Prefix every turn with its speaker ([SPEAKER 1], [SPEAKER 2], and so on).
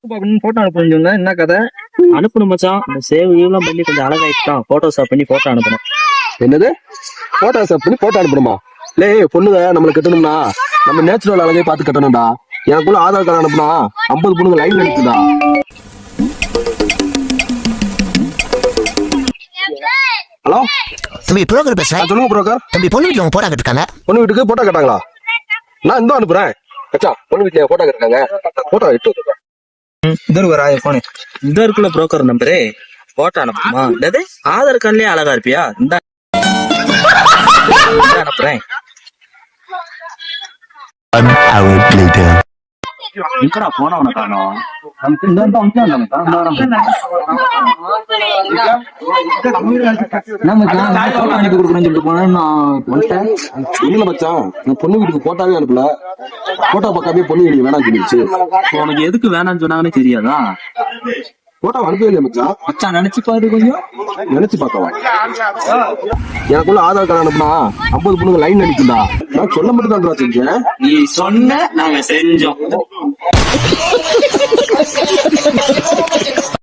[SPEAKER 1] Photo அனுப்புங்க. என்ன கதை?
[SPEAKER 2] அனுப்பணும் மச்சான். இந்த சேவ் எல்லாம் பண்ணி கொஞ்சம் அழகாயிட்டான். போட்டோஷாப் பண்ணி போட்டோ அனுப்பணும்.
[SPEAKER 3] என்னது போட்டோஷாப் பண்ணி போட்டோ அனுப்பணுமா? லே பொண்ணுங்க நம்மள கட்டணும்னா நம்ம நேச்சுரல் அழகை பார்த்து கட்டணும்டா. எனக்குள்ள ஆதார் கார்டு அனுப்புனா 50 பொண்ணுங்க லைன் அனுப்புதா. ஹலோ
[SPEAKER 4] தம்பி புரோக்கர் பேசுறேன்.
[SPEAKER 3] சொல்லுங்க புரோக்கர்.
[SPEAKER 4] தம்பி பொண்ணு வீட்டுல அவங்க போட்டோ கட்டிருக்காங்க.
[SPEAKER 3] பொண்ணு வீட்டுக்கு போட்டோ கேட்டாங்களா? நான் இந்த அனுப்புறேன். கச்சா பொண்ணு வீட்டுல போட்டோ கேட்டாங்க. போட்டோ எடுத்து
[SPEAKER 2] இந்த இருக்குள்ள புரோக்கர் நம்பரு. போட்டோ அனுப்புமா? என்னது ஆதார் கார்டுலயே அழகா இருப்பியா? இந்த அனுப்புறேன்.
[SPEAKER 1] எங்கடா போன உன காணோம்? அனுப்பி கொடுக்குறேன்னு சொல்லிட்டு போனேன்.
[SPEAKER 3] இல்ல மச்சான், நான் பொண்ணு வீட்டுக்கு போட்டாவே அனுப்பல. போட்டோ பக்காமே பொண்ணு வீட்டுக்கு வேணாம் சொல்லிடுச்சு.
[SPEAKER 2] உனக்கு எதுக்கு வேணாம்னு சொன்னாங்கன்னு தெரியாதா?
[SPEAKER 3] போட்டோ அனுப்பவே இல்லையா மச்சான்?
[SPEAKER 2] மச்சான் நினைச்சு பாரு கொஞ்சம்.
[SPEAKER 3] நினைச்சு பார்க்கவா? எனக்குள்ள ஆதார் கார்டு அனுப்புனா 50 பொண்ணுங்க லைன் அடிக்குதா. நான் சொல்ல மட்டும் தான் செஞ்சேன்.
[SPEAKER 2] நீ சொன்ன நாங்க செஞ்சோம்.